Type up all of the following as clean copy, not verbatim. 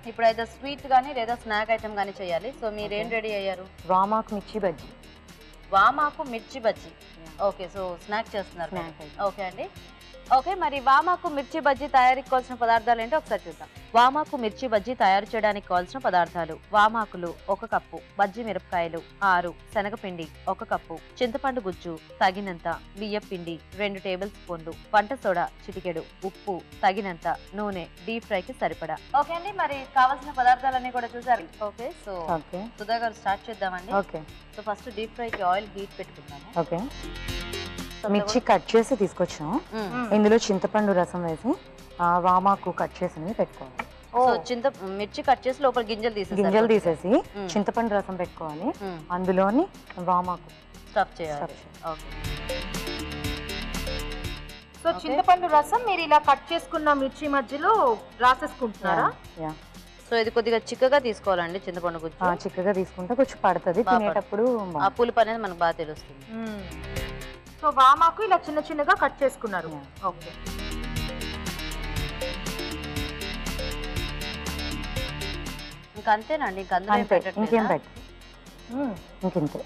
ఇప్పుడు అయితే స్వీట్ గానీ లేదా స్నాక్ ఐటమ్ గానీ చేయాలి. సో మీరేం రెడీ అయ్యారు? వామాకు మిర్చి బజ్జీ. వామాకు మిర్చి బజ్జీ. ఓకే, సో స్నాక్ చేస్తున్నారు. ఓకే అండి. ఓకే, మరి వామాకు మిర్చి బజ్జీ తయారీకి కావాల్సిన పదార్థాలు ఏంటో ఒకసారి చూద్దాం. వామాకు మిర్చి బజ్జీ తయారు చేయడానికి కావాల్సిన పదార్థాలు: వామాకులు 1 కప్పు, బజ్జీ మిరపకాయలు 6, శనగపిండి 1 కప్పు, చింతపండు గుజ్జు తగినంత, బియ్యం పిండి 2 టేబుల్ స్పూన్లు, వంట సోడా చిటికెడు, ఉప్పు తగినంత, నూనె డీప్ ఫ్రైకి సరిపడా. ఓకే అండి, మరి కావాల్సిన పదార్థాలన్నీ కూడా చూసారు. ఓకే, సో సుధా గారు స్టార్ట్ చేద్దామండి. ఓకే, సో ఫస్ట్ డీప్ ఫ్రైకి ఆయిల్ హీట్ పెట్టుకుందాము. ఓకే, మిర్చి కట్ చేసి తీసుకొచ్చాం. ఇందులో చింతపండు రసం వేసి వామాకు కట్ చేసి పెట్టుకోవాలి. సో మిర్చి కట్ చేసి లోపల గింజలు తీసేసి చింతపండు రసం పెట్టుకోవాలి. అందులోని వామాకు స్టఫ్ చేయాలి. సో చింతపండు రసం మీరు ఇలా కట్ చేసుకున్న మిర్చి మధ్యలో రాసేసుకుంటున్నారా? సో ఇది కొద్దిగా చిక్కగా తీసుకోవాలండి. చింతపండు గుజ్జు చిక్కగా తీసుకుంటే కొంచెం పడుతుంది, తినేటప్పుడు ఆ పులుపు అనేది మనకు బాగా తెలుస్తుంది. సో వామాకు ఇలా చిన్న చిన్నగా కట్ చేసుకున్నారు. ఓకే, ఇంకా అంతేనండి, ఇంకేం పెట్ట ఇంకంతే.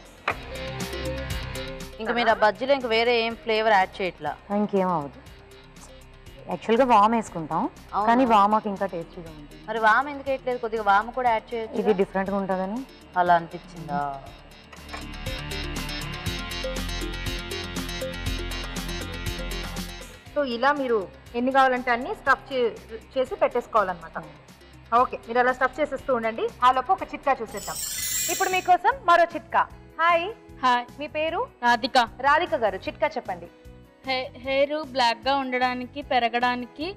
ఇంకా మీరు ఆ బజ్జీలో ఇంకా వేరే ఏం ఫ్లేవర్ యాడ్ చేయట్లా? ఇంకేం అవ్వదు. యాక్చువల్గా వామ్ వేసుకుంటాం, కానీ వామాకు ఇంకా టేస్టీగా ఉంటుంది. మరి వామ్ ఎందుకు వేయట్లేదు? కొద్దిగా వామ్ కూడా యాడ్ చేయొచ్చు. ఇది డిఫరెంట్గా ఉంటుందని అలా అనిపించిందా? సో ఇలా మీరు ఎన్ని కావాలంటే అన్ని స్టఫ్ చేసి పెట్టేసుకోవాలన్నమాట. ఓకే, మీరు అలా స్టఫ్ చేసేస్తూ ఉండండి. ఆ లోపు ఒక చిట్కా చూసేద్దాం. ఇప్పుడు మీకోసం మరో చిట్కా. హాయ్. మీ పేరు? రాధిక. రాధిక గారు, చిట్కా చెప్పండి. హెయిర్ బ్లాక్గా ఉండడానికి, పెరగడానికి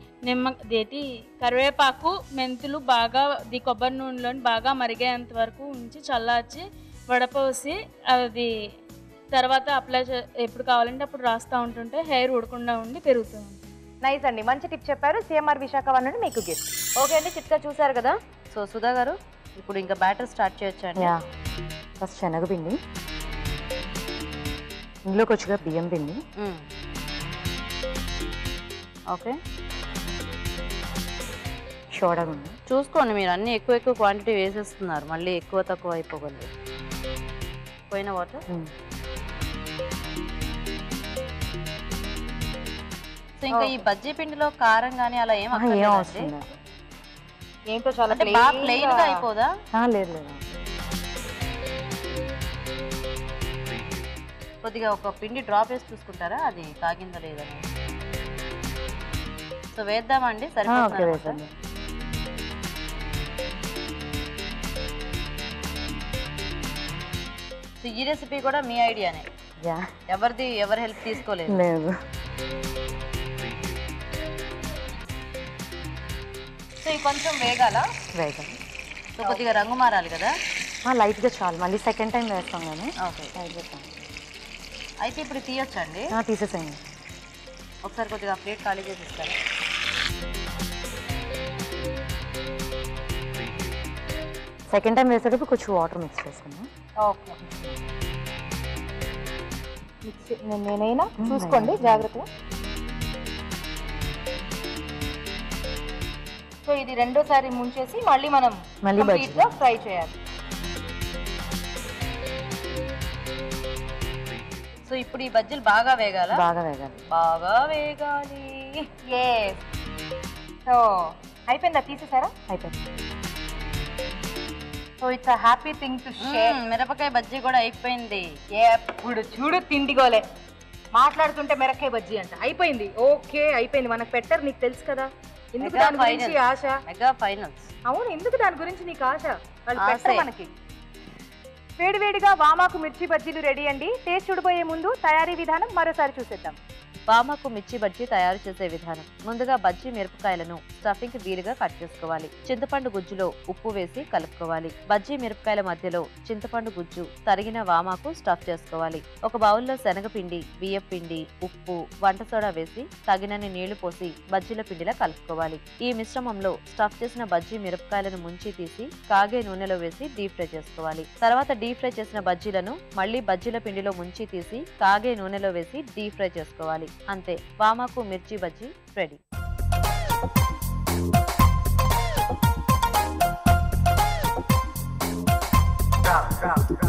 కరివేపాకు, మెంతులు బాగా కొబ్బరి నూనెలోని బాగా మరిగేంత వరకు ఉంచి చల్లార్చి వడపోసి అది తర్వాత అప్లై ఎప్పుడు కావాలంటే అప్పుడు రాస్తూ ఉంటుంటే హెయిర్ ఊడకుండా ఉండి పెరుగుతుంది. నైస్ అండి, మంచి టిప్ చెప్పారు. సిఎంఆర్ విశాఖ నుండి మీకు గిఫ్ట్. ఓకే అండి, చిట్కా చూసారు కదా. సో సుధా గారు ఇప్పుడు ఇంకా బ్యాటర్ స్టార్ట్ చేయొచ్చండి. ఫస్ట్ శనగపిండి, ఇందులో కొంచెంగా బియ్యం పిండి. ఓకే, సోడా గుండు చూసుకోండి. మీరు అన్ని ఎక్కువ క్వాంటిటీ వేసేస్తున్నారు, మళ్ళీ ఎక్కువ తక్కువ అయిపోగలరు. పోయిన వాటర్. సో ఇంకా ఈ బజ్జీ పిండిలో కారం గానీ అలా ఏం అవసరం ఏంటో చాలా ప్లెయిన్ గా అయిపోదా? లేదు లేదు, కొద్దిగా ఒక పిండి డ్రాప్ వేసి చూసుకుంటారా అది తాగిందా లేదని. సో వేద్దామండి, సరిపోతుంది. సో ఈ రెసిపీ కూడా మీ ఐడియానే? ఎవరి హెల్ప్ తీసుకోలేదు? లేదు. సో ఇవి కొంచెం వేగాలి. సో కొద్దిగా రంగు మారాలి కదా? లైట్గా చాలు, మళ్ళీ సెకండ్ టైం వేస్తాం కానీ. ఓకే, అయితే ఇప్పుడు తీయొచ్చండి? తీసేసేయండి. ఒకసారి కొద్దిగా ప్లేట్ ఖాళీ చేసి ఇస్తారా? సెకండ్ టైం వేసేటప్పుడు కొంచెం వాటర్ మిక్స్ చేసుకున్నాం. ఓకే, నేనైనా చూసుకోండి జాగ్రత్తగా. సో ఇది రెండోసారి ముంచేసి మళ్ళీ మనం ఫ్రై చేయాలి. సో ఇప్పుడు ఈ బజ్జీలు బాగా వేగాలి. బాగా వేగాలి. సో అయిపోయిందా? తీసేసారా? అయిపోయింది. So it's a happy thing to share. మిరపకాయ బజ్జీ కూడా అయిపోయింది. ఎప్పుడు చూడు తిండిగోలే, మాట్లాడుతుంటే మిరపకాయ బజ్జీ అంట. అయిపోయింది. ఓకే, అయిపోయింది. మనకు పెట్టరు, నీకు తెలుసు కదా. ఎందుకు దాని గురించి ఆశ? Mega finals. అవును, ఎందుకు దాని గురించి నీకు ఆశ? వాళ్ళు పెట్టరు మనకి. వేడివేడిగా వామాకు మిర్చి బజ్జీలు రెడీ అండి. టేస్ట్ చూడబోయే ముందు తయారీ విధానం మరోసారి చూసేద్దాం. వామాకు మిర్చి బజ్జీ తయారు చేసే విధానం: ముందుగా బజ్జీ మిరపకాయలను స్టఫింగ్ కి వీలుగా కట్ చేసుకోవాలి. చింతపండు గుజ్జులో ఉప్పు వేసి కలుపుకోవాలి. బజ్జీ మిరపకాయల మధ్యలో చింతపండు గుజ్జు, తరిగిన వామాకు స్టఫ్ చేసుకోవాలి. ఒక బౌల్లో శనగపిండి, బియ్యం పిండి, ఉప్పు, వంట సోడా వేసి తగినన్ని నీళ్లు పోసి బజ్జీల పిండిలా కలుపుకోవాలి. ఈ మిశ్రమంలో స్టఫ్ చేసిన బజ్జీ మిరపకాయలను ముంచి తీసి కాగే నూనెలో వేసి డీప్ ఫ్రై చేసుకోవాలి. తర్వాత డీప్ ఫ్రై చేసిన బజ్జీలను మళ్లీ బజ్జీల పిండిలో ముంచి తీసి కాగే నూనెలో వేసి డీప్ ఫ్రై చేసుకోవాలి. అంతే, వామాకు మిర్చి బజ్జీ రెడీ. రా